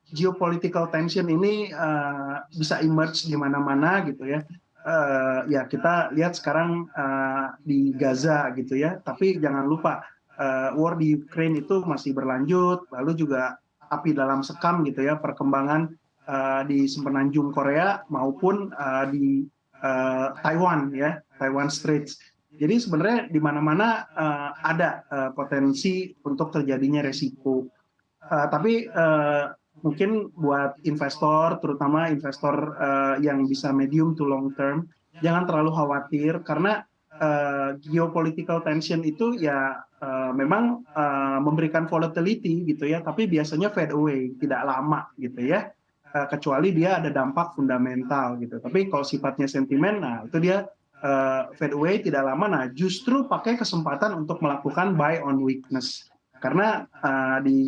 geopolitical tension ini bisa emerge di mana-mana gitu ya. Ya kita lihat sekarang di Gaza gitu ya, tapi jangan lupa war di Ukraine itu masih berlanjut, lalu juga api dalam sekam gitu ya, perkembangan di semenanjung Korea maupun di Taiwan ya, Taiwan Straits. Jadi sebenarnya di mana-mana ada potensi untuk terjadinya resiko. Tapi mungkin buat investor, terutama investor yang bisa medium to long term, jangan terlalu khawatir karena geopolitical tension itu ya memang memberikan volatility gitu ya, tapi biasanya fade away, tidak lama gitu ya, kecuali dia ada dampak fundamental gitu. Tapi kalau sifatnya sentimen, nah itu dia fade away tidak lama. Nah justru pakai kesempatan untuk melakukan buy on weakness. Karena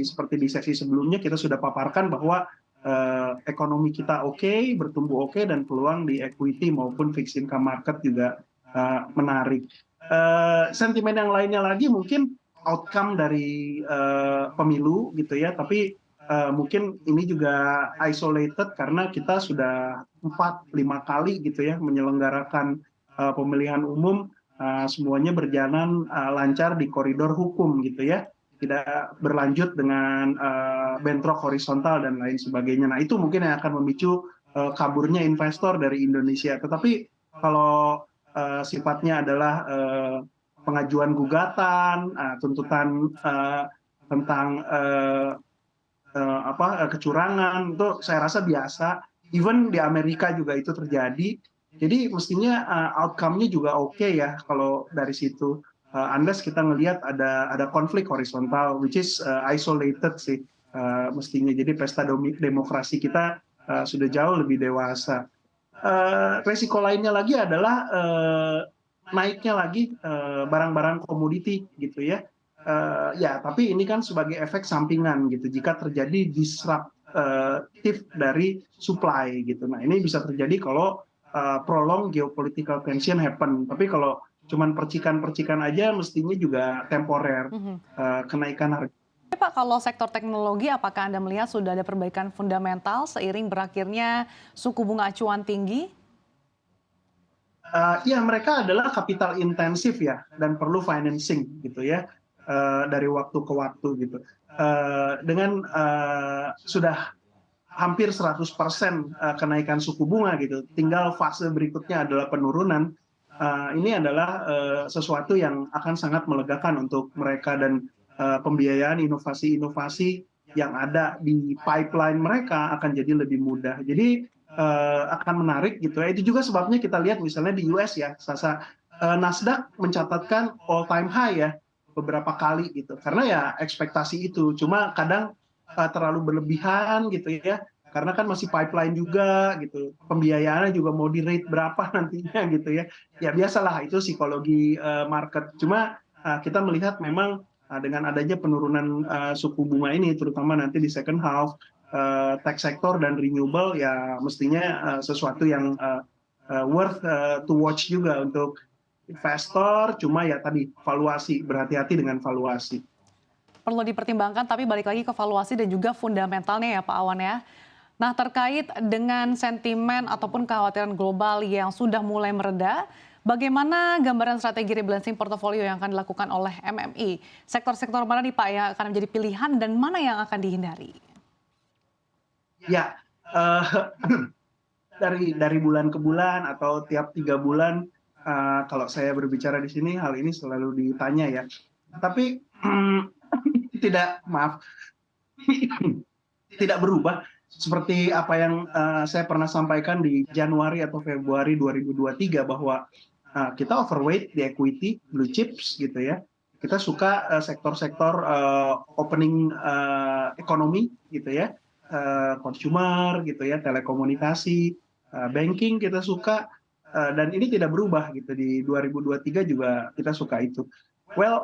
seperti di sesi sebelumnya kita sudah paparkan bahwa ekonomi kita oke, bertumbuh oke, dan peluang di equity maupun fixed income market juga menarik. Sentimen yang lainnya lagi mungkin outcome dari pemilu gitu ya, tapi mungkin ini juga isolated karena kita sudah 4-5 kali gitu ya menyelenggarakan pemilihan umum, semuanya berjalan lancar di koridor hukum gitu ya, tidak berlanjut dengan bentrok horizontal dan lain sebagainya. Nah itu mungkin yang akan memicu kaburnya investor dari Indonesia. Tetapi kalau sifatnya adalah pengajuan gugatan, tuntutan tentang kecurangan, itu saya rasa biasa. Even di Amerika juga itu terjadi. Jadi mestinya outcome-nya juga oke ya kalau dari situ. Unless kita ngelihat ada konflik horizontal, which is isolated sih mestinya. Jadi pesta demokrasi kita sudah jauh lebih dewasa. Resiko lainnya lagi adalah naiknya lagi barang-barang komoditi gitu ya. Ya, tapi ini kan sebagai efek sampingan gitu. Jika terjadi disruptif dari supply gitu. Nah, ini bisa terjadi kalau prolong geopolitical tension happen. Tapi kalau cuman percikan-percikan aja, mestinya juga temporer kenaikan harga. Pak, kalau sektor teknologi, apakah Anda melihat sudah ada perbaikan fundamental seiring berakhirnya suku bunga acuan tinggi? Ya, mereka adalah kapital intensif ya, dan perlu financing gitu ya, dari waktu ke waktu gitu. Dengan sudah hampir 100% kenaikan suku bunga gitu, tinggal fase berikutnya adalah penurunan. Ini adalah sesuatu yang akan sangat melegakan untuk mereka, dan pembiayaan inovasi-inovasi yang ada di pipeline mereka akan jadi lebih mudah. Jadi akan menarik gitu ya. Itu juga sebabnya kita lihat misalnya di US ya, Sasa, Nasdaq mencatatkan all time high ya beberapa kali gitu. Karena ya ekspektasi itu, cuma kadang terlalu berlebihan gitu ya. Karena kan masih pipeline juga gitu. Pembiayaannya juga mau di rate berapa nantinya gitu ya. Ya biasalah itu psikologi market. Cuma kita melihat memang dengan adanya penurunan suku bunga ini, terutama nanti di second half, tech sector dan renewable ya mestinya sesuatu yang worth to watch juga untuk investor. Cuma ya tadi valuasi, berhati-hati dengan valuasi. Perlu dipertimbangkan, tapi balik lagi ke valuasi dan juga fundamentalnya ya Pak Awan ya. Nah, terkait dengan sentimen ataupun kekhawatiran global yang sudah mulai mereda, bagaimana gambaran strategi rebalancing portofolio yang akan dilakukan oleh MMI? Sektor-sektor mana nih Pak yang akan menjadi pilihan dan mana yang akan dihindari? Ya, dari bulan ke bulan atau tiap 3 bulan, kalau saya berbicara di sini, hal ini selalu ditanya ya. Tapi tidak berubah seperti apa yang saya pernah sampaikan di Januari atau Februari 2023, bahwa kita overweight di equity, blue chips gitu ya. Kita suka sektor-sektor opening ekonomi gitu ya, consumer gitu ya, telekomunikasi, banking kita suka, dan ini tidak berubah gitu. Di 2023 juga kita suka itu. Well,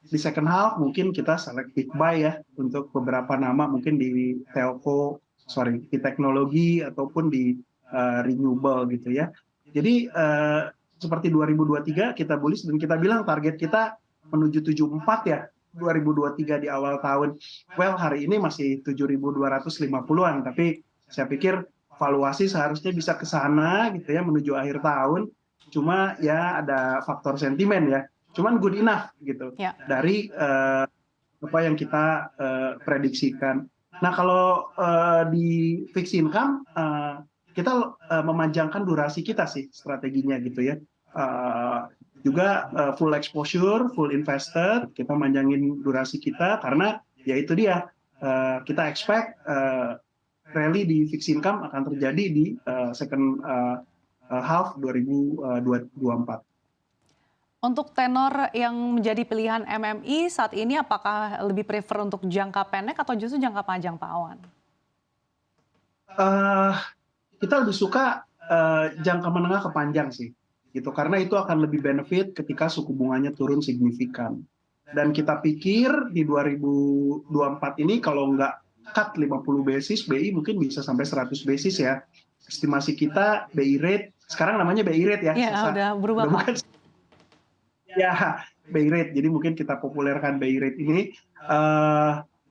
di second half mungkin kita selective buy ya untuk beberapa nama, mungkin di di teknologi ataupun di renewable gitu ya. Jadi seperti 2023 kita bullish, dan kita bilang target kita menuju 74 ya. 2023 di awal tahun. Well, hari ini masih 7.250-an, tapi saya pikir valuasi seharusnya bisa ke sana gitu ya menuju akhir tahun. Cuma ya ada faktor sentimen ya. Cuman good enough gitu Ya. dari apa yang kita prediksikan. Nah, kalau di fixed income kita memanjangkan durasi kita sih strateginya gitu ya. Juga full exposure, full invested, kita manjangin durasi kita karena ya itu dia kita expect rally di fixed income akan terjadi di second half 2024. Untuk tenor yang menjadi pilihan MMI saat ini apakah lebih prefer untuk jangka pendek atau justru jangka panjang, Pak Awan? Kita lebih suka jangka menengah ke panjang sih, gitu. Karena itu akan lebih benefit ketika suku bunganya turun signifikan. Dan kita pikir di 2024 ini kalau nggak cut 50 basis, BI mungkin bisa sampai 100 basis ya. Estimasi kita BI rate, sekarang namanya BI rate ya, Iya, udah berubah, udah Pak. bukan ya BI rate. Jadi mungkin kita populerkan BI rate ini.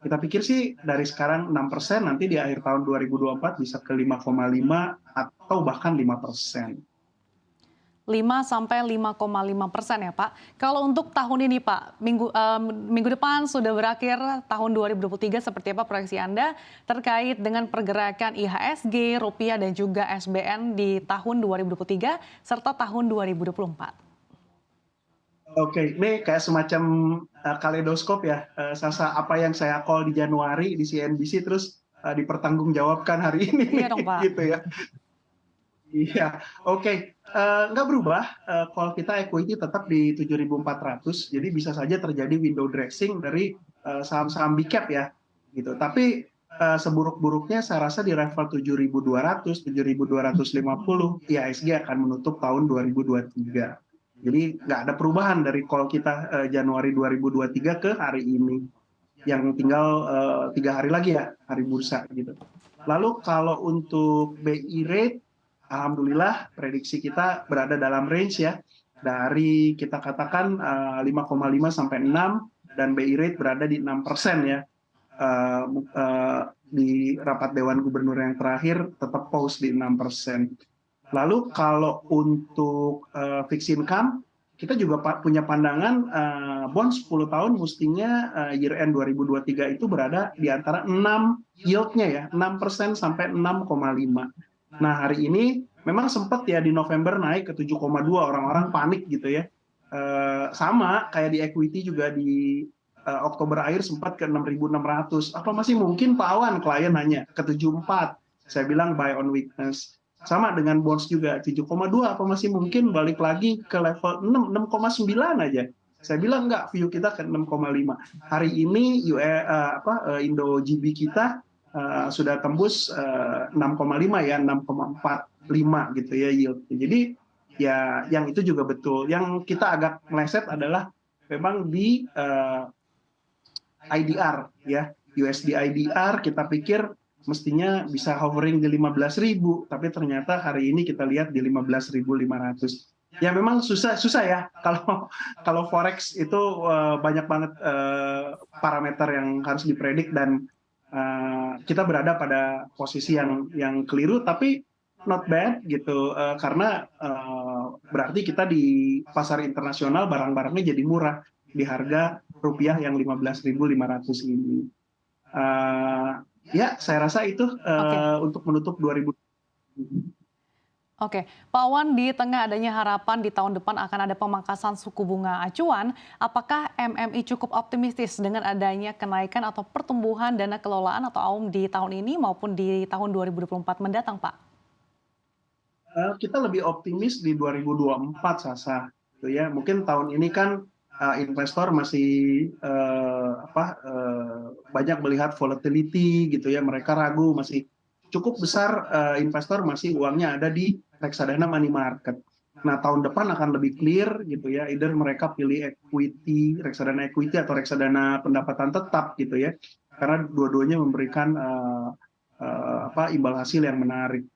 Kita pikir sih dari sekarang 6%, nanti di akhir tahun 2024 bisa ke 5,5 atau bahkan 5%. 5-5,5% ya Pak. Kalau untuk tahun ini Pak, minggu depan sudah berakhir tahun 2023, seperti apa proyeksi Anda terkait dengan pergerakan IHSG, rupiah dan juga SBN di tahun 2023 serta tahun 2024? Oke, ini kayak semacam kaleidoskop ya, Sasa, apa yang saya call di Januari di CNBC terus dipertanggungjawabkan hari ini Iya dong Pak. gitu ya. Iya, oke. Nggak berubah, call kita equity tetap di 7.400, jadi bisa saja terjadi window dressing dari saham-saham big cap ya, gitu. Tapi seburuk-buruknya saya rasa di level 7.200, 7.250, IHSG akan menutup tahun 2023. Jadi nggak ada perubahan dari call kita Januari 2023 ke hari ini, yang tinggal 3 hari lagi ya, hari bursa gitu. Lalu kalau untuk BI rate, alhamdulillah prediksi kita berada dalam range ya, dari kita katakan 5,5 sampai 6, dan BI rate berada di 6% ya. Di rapat Dewan Gubernur yang terakhir tetap pause di 6%. Lalu kalau untuk fixed income, kita juga punya pandangan bond 10 tahun mestinya year end 2023 itu berada di antara 6 yieldnya ya, 6% sampai 6,5. Nah, hari ini memang sempat ya di November naik ke 7,2, orang-orang panik gitu ya. Sama kayak di equity juga di Oktober akhir sempat ke 6.600. Apa masih mungkin Pak Awan, klien nanya, ke 74. Saya bilang buy on weakness. Sama dengan bonds juga, 7,2 apa masih mungkin balik lagi ke level 6, 6,9 aja. Saya bilang enggak, view kita ke 6,5. Hari ini Indo GB kita sudah tembus 6,5 ya, 6,45 gitu ya yield. Jadi ya yang itu juga betul. Yang kita agak meleset adalah memang di IDR ya, USD IDR kita pikir mestinya bisa hovering di 15.000, tapi ternyata hari ini kita lihat di 15.500. Ya memang susah ya kalau forex itu banyak banget parameter yang harus dipredik, dan kita berada pada posisi yang keliru, tapi not bad gitu, karena berarti kita di pasar internasional barang-barangnya jadi murah di harga rupiah yang 15.500 ini. Ya, saya rasa itu untuk menutup 2000. Oke, Pak Wan, di tengah adanya harapan di tahun depan akan ada pemangkasan suku bunga acuan, apakah MMI cukup optimistis dengan adanya kenaikan atau pertumbuhan dana kelolaan atau AUM di tahun ini maupun di tahun 2024 mendatang, Pak? Kita lebih optimis di 2024, Sasa. Gitu ya. Mungkin tahun ini kan investor masih banyak melihat volatility gitu ya, mereka ragu, masih cukup besar investor masih uangnya ada di reksadana money market. Nah, tahun depan akan lebih clear gitu ya, either mereka pilih equity, reksadana equity atau reksadana pendapatan tetap gitu ya, karena dua-duanya memberikan imbal hasil yang menarik.